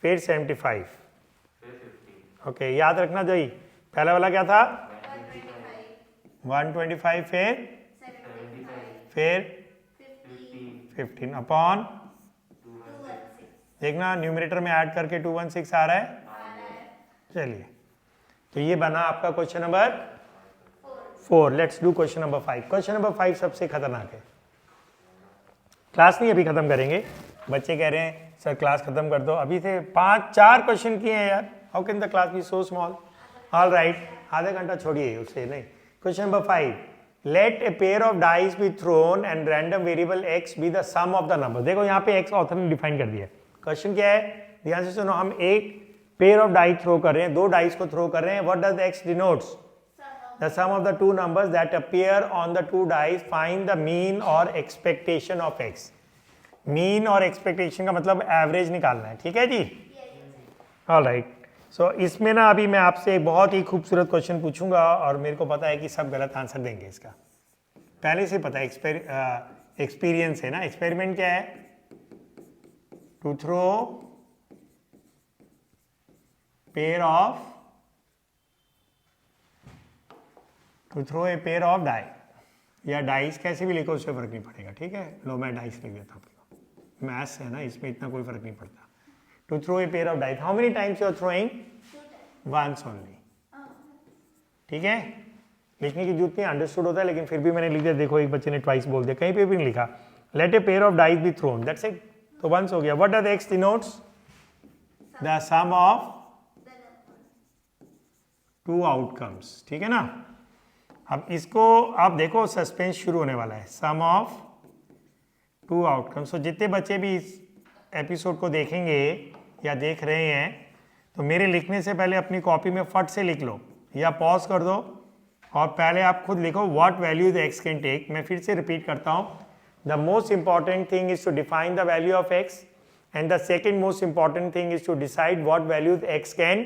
फिर 75। ओके, याद रखना जी, पहला वाला क्या था? 125 फिर 15 अपॉन, देखना न्यूमरेटर में ऐड करके 216 आ रहा है। चलिए, तो ये बना आपका question number 4। Let's do question number 5। Question number 5 सबसे खतरनाक है। क्लास नहीं अभी खत्म करेंगे, बच्चे कह रहे हैं सर क्लास खत्म कर दो। अभी से 4 क्वेश्चन किए हैं यार। How can the class be so small? All right, आधा घंटा छोड़िए उससे नहीं। Question number 5, let a pair of dice be thrown and random variable X be the sum of the number. देखो यहाँ पे एक्स ऑथर ने डिफाइन कर दिया है। क्वेश्चन क्या है? ध्यान से सुनो, हम एक पेयर ऑफ डाइस थ्रो कर रहे हैं, 2 डाइस को थ्रो कर रहे हैं। What does X denotes? The sum of the 2 numbers that appear on the 2 dice. Find the mean और एक्सपेक्टेशन ऑफ एक्स। मीन और एक्सपेक्टेशन का मतलब एवरेज निकालना है, ठीक है जी? All right. सो इसमें ना अभी मैं आपसे एक बहुत ही खूबसूरत क्वेश्चन पूछूंगा और मेरे को पता है कि सब गलत आंसर देंगे इसका, पहले से पता है, एक्सपीरियंस है ना। एक्सपेरिमेंट क्या है? To throw pair a pair of die, या डाइस कैसे भी लिखो उससे फर्क नहीं पड़ेगा, ठीक है? लो मैं डाइस लिख देता हूँ, मैथ्स है ना, इसमें इतना कोई फर्क नहीं पड़ता। To throw a pair of dice, how many times you are throwing? Once only, ठीक है? लिखने की जरूरत नहीं, अंडरस्टूड होता है, लेकिन फिर भी मैंने लिख दिया। देखो एक बच्चे ने ट्वाइस बोल दिया, कहीं पे भी नहीं लिखा। Let a pair of dice be thrown, that's it, तो वंस हो गया। What does X denotes? The sum of two outcomes, ठीक है ना। अब इसको आप देखो, सस्पेंस शुरू होने वाला है। सम ऑफ टू आउटकम्स। तो जितने बच्चे भी इस एपिसोड को देखेंगे या देख रहे हैं, तो मेरे लिखने से पहले अपनी कॉपी में फट से लिख लो या पॉज कर दो और पहले आप खुद लिखो what value the X can take. मैं फिर से रिपीट करता हूँ, the most important thing is to define the value of X and the second most important thing is to decide what value the X can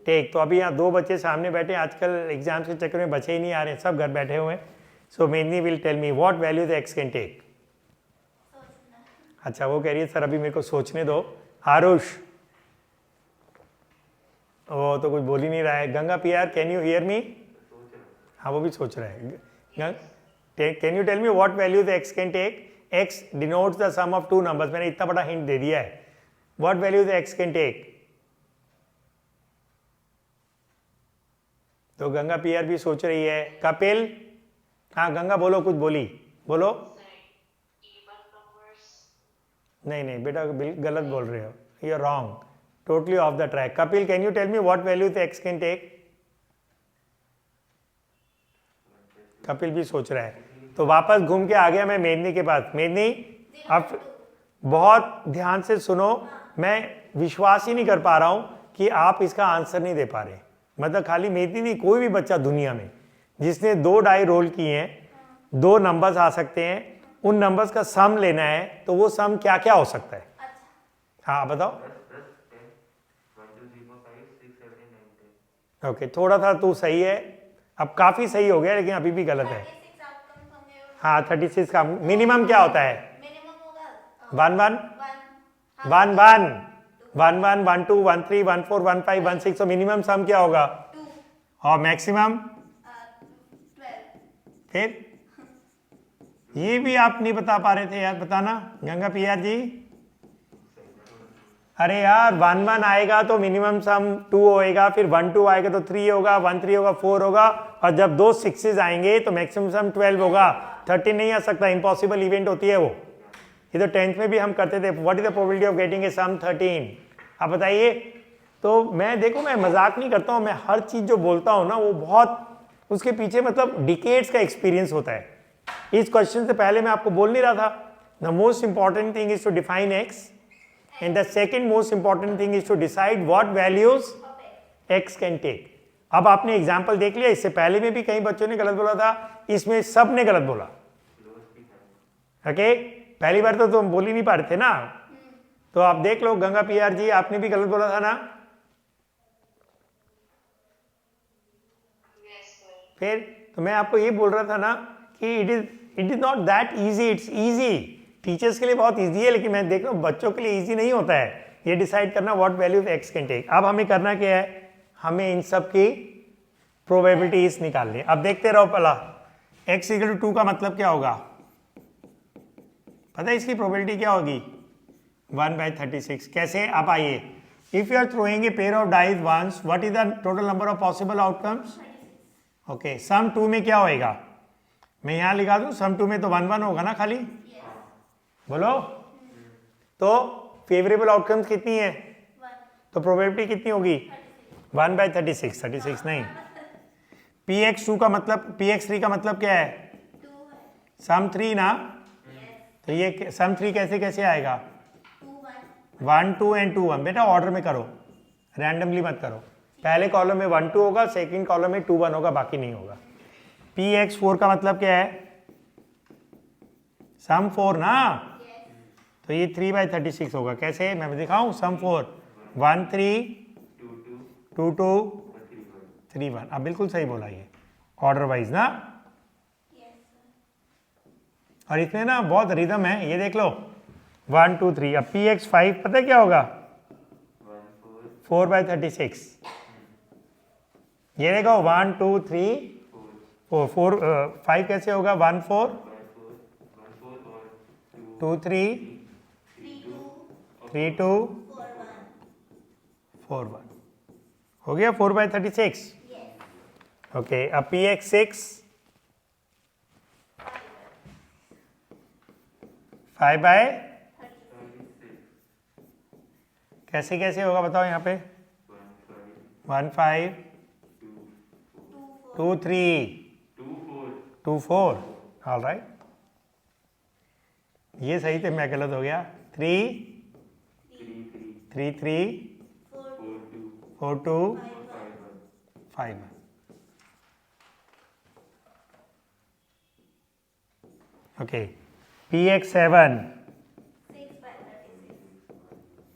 take. तो अभी यहाँ दो बच्चे सामने बैठे, आजकल एग्जाम्स के चक्कर में बच्चे ही नहीं आ रहे, सब घर बैठे हुए हैं। So many will tell me what value the X can take. अच्छा, वो कह रही है सर अभी मेरे को सोचने दो। आरुष, वो तो कुछ बोल ही नहीं रहा है। Ganga PR, can you hear me? हाँ, वो भी सोच रहा है। Can you tell me what value the X can take? X denotes the sum of two numbers. मैंने इतना बड़ा हिंट दे दिया है। What value the X can take? तो गंगा पीआर भी सोच रही है। कपिल, हाँ गंगा बोलो, कुछ बोली, बोलो। नहीं नहीं बेटा, गलत बोल रहे हो, you are wrong, totally off the track. Kapil, can you tell me what value the X can take? Kapil भी सोच रहा है। तो वापस घूम के आ गया मैं मेदनी के पास। मेदनी, अब बहुत ध्यान से सुनो, मैं विश्वास ही नहीं कर पा रहा हूं कि आप इसका आंसर नहीं दे पा रहे। मतलब खाली मेदनी नहीं, कोई भी बच्चा दुनिया में जिसने 2 डाई रोल किए हैं, 2 नंबर्स आ सकते हैं, उन नंबर्स का सम लेना है, तो वो सम क्या क्या हो सकता है? हाँ बताओ। ओके, थोड़ा था तू सही है, अब काफी सही हो गया, लेकिन अभी भी गलत है। हाँ 36 का मिनिमम क्या होता है? 1 1 1 1 1 1 1 2 1 3 1 4 1 5 1 6। तो मिनिमम सम क्या होगा? और मैक्सिमम? फिर ये भी आप नहीं बता पा रहे थे यार, बताना गंगा पिया जी। अरे यार 1 1 आएगा तो मिनिमम सम 2 होएगा, फिर 1 2 आएगा तो 3 होगा, 1 3 होगा 4 होगा, और जब 2 6s आएंगे तो मैक्सिमम सम 12 होगा। 13 नहीं आ सकता, इम्पॉसिबल इवेंट होती है वो। ये तो 10th में भी हम करते थे। What is the probability of getting a sum 13? आप बताइए। तो मैं देखो, मैं मजाक नहीं करता हूँ, मैं हर चीज जो बोलता हूँ ना वो बहुत उसके पीछे मतलब डिकेड्स का एक्सपीरियंस होता है। इस क्वेश्चन से पहले मैं आपको बोल नहीं रहा था, the most important thing is to define X and the second most important thing is to decide what values x can take. अब आपने एग्जाम्पल देख लिया, इससे पहले में भी कई बच्चों ने गलत बोला था, इसमें सब ने गलत बोला। ओके, पहली बार तो तुम बोल ही नहीं पा रहे थे ना, तो आप देख लो। गंगा पीआर जी, आपने भी गलत बोला था ना? फिर तो मैं आपको ये बोल रहा था ना कि it is not that easy, it's easy. Teachers के लिए बहुत इजी है, लेकिन मैं देख रहा हूँ बच्चों के लिए इजी नहीं होता है ये डिसाइड करना what value of X can take. अब हमें करना क्या है? हमें इन सब की प्रोबेबिलिटीज निकालनी है। अब देखते रहो, पहला x = 2 का मतलब क्या होगा? पता है इसकी प्रोबेबिलिटी क्या होगी? 1/36। कैसे? आप आइए, if you are throwing a pair of dice once, what is the total number of possible outcomes? Okay, sum 2 में क्या होएगा? मैं यहां लिखा दूं, सम 2 में तो 1 1 होगा ना खाली। बोलो, तो फेवरेबल आउटकम्स कितनी है? तो प्रोबेबिलिटी कितनी होगी? 1/36। 36 नहीं। px2 का मतलब, px3 का मतलब क्या है? सम 3 ना। तो ये सम 3 कैसे कैसे आएगा? 1 2 एंड 2 1। बेटा ऑर्डर में करो, रैंडमली मत करो। पहले कॉलम में 1 2 होगा, सेकंड कॉलम में 2 1 होगा, बाकी नहीं होगा। px4 का मतलब क्या है? सम 4 ना। तो ये 3/36 होगा। कैसे? मैं दिखाऊं, सम 4 1 3 2 2 3 1। अब बिल्कुल सही बोला ये, ऑर्डर वाइज ना। और इसमें ना बहुत रिदम है, ये देख लो 1 2 3। अब px5 पता है क्या होगा? 4/36। ये देखो 1 2 3 4 5 कैसे होगा? 1 4 2 3 3 2 4 1 हो गया 4/36। ओके, अब px6 5/, कैसे कैसे होगा बताओ यहाँ पे 1 5 2 3 2 4 ऑल राइट, ये सही थे, मैं गलत हो गया। 3 3 3 4 2 5। ओके, PX 7,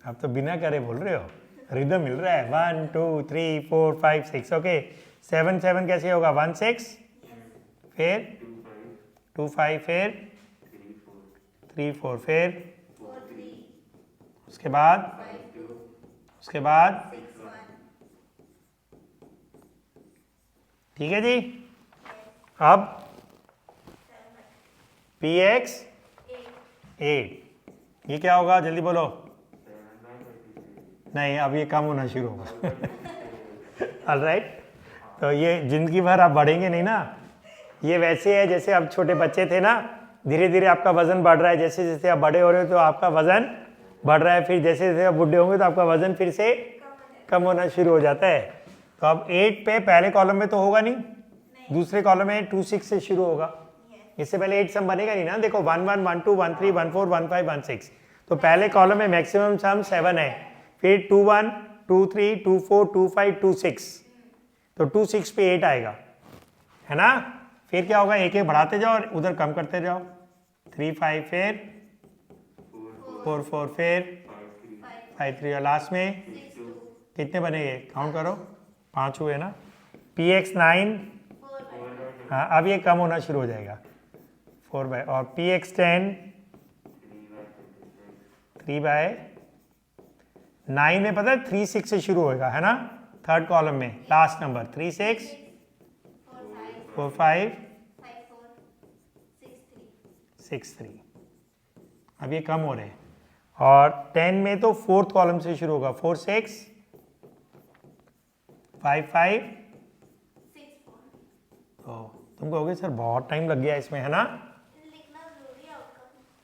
अब तो बिना करे बोल रहे हो, रिदम मिल रहा है। 1 2 3 4 5 6। ओके, 7 7 कैसे होगा 1 6, फिर 2 5, फिर 3 4, फिर उसके बाद ठीक है जी। अब PX 8, ये क्या होगा जल्दी बोलो। नहीं, अब ये कम होना शुरू होगा। ऑलराइट, तो ये जिंदगी भर आप बढ़ेंगे नहीं ना, ये वैसे है जैसे आप छोटे बच्चे थे ना, धीरे धीरे आपका वजन बढ़ रहा है, जैसे जैसे आप बड़े हो रहे हो तो आपका वजन बढ़ रहा है, फिर जैसे जैसे आप बुढ़े होंगे तो आपका वजन फिर से कम होना शुरू हो जाता है। तो अब 8 पे पहले कॉलम में तो होगा नहीं, दूसरे कॉलम में 2 6 से शुरू होगा। इससे पहले 8 सम बनेगा नहीं ना, देखो 1 1 1 2 1 3 1 4 1 5 1 6, तो पहले कॉलम में मैक्सिमम सम 7 है, फिर 2 1 2 3 2 4 2 5 2 6, तो 2 6 पे 8 आएगा, है ना। फिर क्या होगा, एक एक बढ़ाते जाओ और उधर कम करते जाओ। 3 5, फिर 4 4, फिर 5 3, और लास्ट में कितने बनेंगे काउंट करो, 5 हुए ना। PX 9, हाँ अब ये कम होना शुरू हो जाएगा 4 बाय, और PX 10 3 बाय 9 में पता है 3 6 से शुरू होएगा, है ना, थर्ड कॉलम में लास्ट नंबर 3 6 4 5 6 3, अब ये कम हो रहे हैं। और 10 में तो फोर्थ कॉलम से शुरू होगा, 4 6 5 5 तो तुम कहोगे सर बहुत टाइम लग गया इसमें, है ना,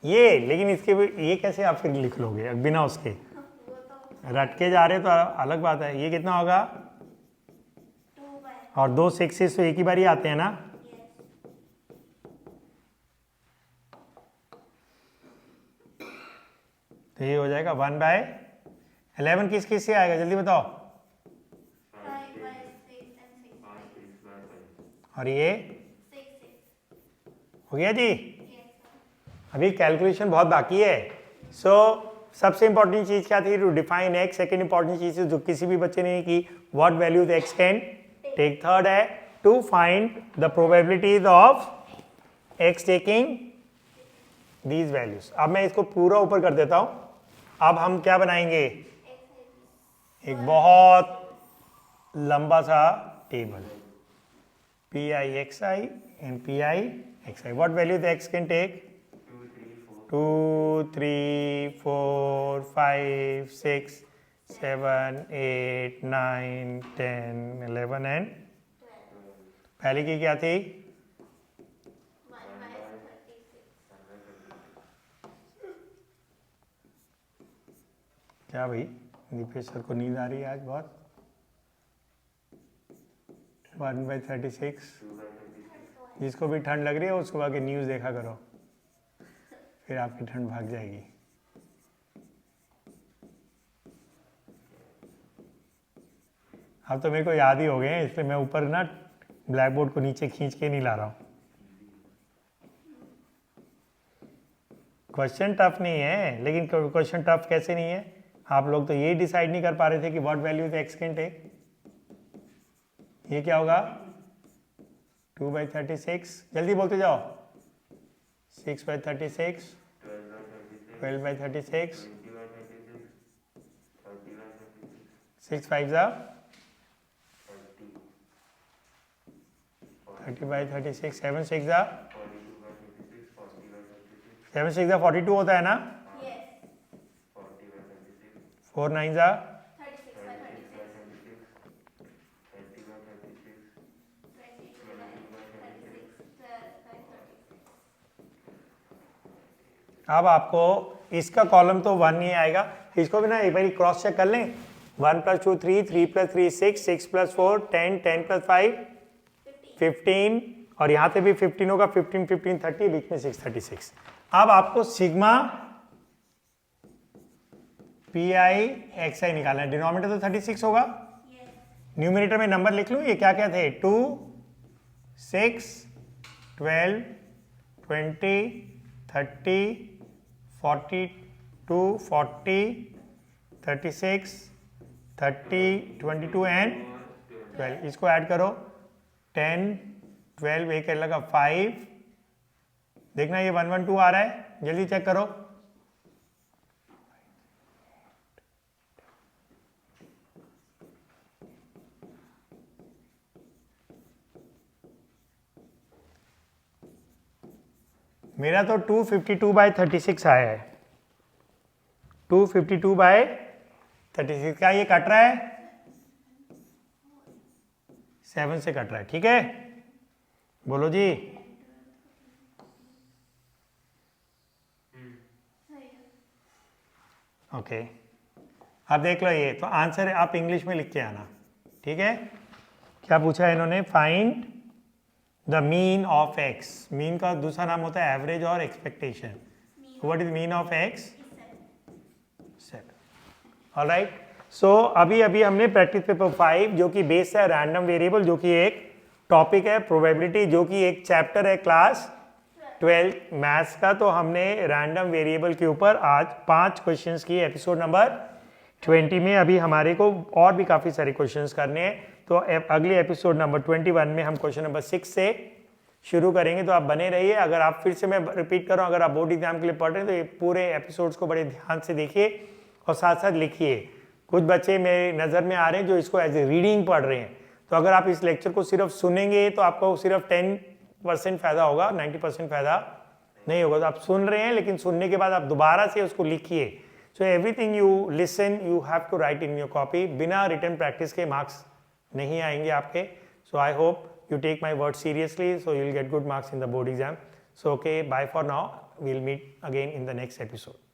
ये लेकिन इसके ये कैसे आप फिर लिख लोगे बिना उसके, रट के जा रहे तो अलग बात है। ये कितना होगा, और 2 6 तो एक ही बार ही आते हैं ना, तो ये हो जाएगा 1 बाय 11। किस किस से आएगा जल्दी बताओ, और ये हो गया जी। अभी कैलकुलेशन बहुत बाकी है। सो सबसे इंपॉर्टेंट चीज क्या थी, to define X. Second important चीज जो किसी भी बच्चे ने की, what value the X can take. Third है to find the probabilities of X taking these values. अब मैं इसको पूरा ऊपर कर देता हूं। अब हम क्या बनाएंगे, एक बहुत लंबा सा table, P I X I and P I X I. What value the X can take, 2 3 4 5 6 7 8 9 10 11 and पहले की क्या थी, क्या भाई दीपेश सर को नींद आ रही है आज बहुत। 1/36, जिसको भी ठंड लग रही है उसको आके न्यूज़ देखा करो, फिर आपकी ठंड भाग जाएगी। अब तो मेरे को याद ही हो गए, इसलिए मैं ऊपर ना ब्लैक बोर्ड को नीचे खींच के नहीं ला रहा हूँ। क्वेश्चन टफ नहीं है, लेकिन क्वेश्चन टफ कैसे नहीं है, आप लोग तो ये डिसाइड नहीं कर पा रहे थे कि what value X can take. ये क्या होगा, 2/36, जल्दी बोलते जाओ, 6/36, 12/36, 6 5 30/36, 7 6 42 होता है ना, 4 9 अब आपको इसका कॉलम तो 1 ही आएगा, इसको भी ना एक बार क्रॉस चेक कर लें। 1 + 2 3, 3 + 3 6, 6 + 4 10, 10 + 5 15, और यहाँ पे भी 15 होगा, 15 15 30, बीच में 6 36। अब आपको सिग्मा पी आई एक्स आई निकालना है। डिनोमिनेटर तो 36 होगा, न्यूमिनेटर में नंबर लिख लूँ, ये क्या क्या थे, 2 6 12 20 30 42 40 36 30 22 एंड 12। इसको ऐड करो, 10 12 एक लगा 5, देखना ये 1 1 2 आ रहा है, जल्दी चेक करो। मेरा तो 252/36 आया है, 252/36। क्या ये कट रहा है? 7 से कट रहा है, ठीक है, बोलो जी। ओके, अब देख लो, ये तो आंसर है, आप इंग्लिश में लिख के आना, ठीक है। क्या पूछा है इन्होंने? Find the mean of X. Mean का दूसरा नाम होता है एवरेज और expectation. What is mean of X? 7। Alright, so अभी हमने प्रैक्टिस पेपर 5 जो कि बेस है रैंडम वेरिएबल, जो कि एक टॉपिक है प्रोबेबिलिटी, जो कि एक चैप्टर है क्लास 12 मैथ्स का। तो हमने रैंडम वेरिएबल के ऊपर आज 5 क्वेश्चंस किए एपिसोड नंबर 20 में। अभी हमारे को और भी काफ़ी सारे क्वेश्चंस करने हैं, तो अगले एपिसोड नंबर 21 में हम क्वेश्चन नंबर 6 से शुरू करेंगे। तो आप बने रहिए। अगर आप फिर से मैं रिपीट कर रहा हूँ, अगर आप बोर्ड एग्जाम के लिए पढ़ रहे हैं तो ये पूरे एपिसोड्स को बड़े ध्यान से देखिए और साथ साथ लिखिए। कुछ बच्चे मेरे नज़र में आ रहे हैं जो इसको एज ए रीडिंग पढ़ रहे हैं, तो अगर आप इस लेक्चर को सिर्फ सुनेंगे तो आपको सिर्फ 10% फ़ायदा होगा, 90% फ़ायदा नहीं होगा। तो आप सुन रहे हैं, लेकिन सुनने के बाद आप दोबारा से उसको लिखिए। So everything you listen you have to write in your copy. बिना रिटन प्रैक्टिस के मार्क्स नहीं आएंगे आपके। So I hope you take my word seriously, so you'll get good marks in the board exam. So okay, bye for now. We'll meet again in the next episode.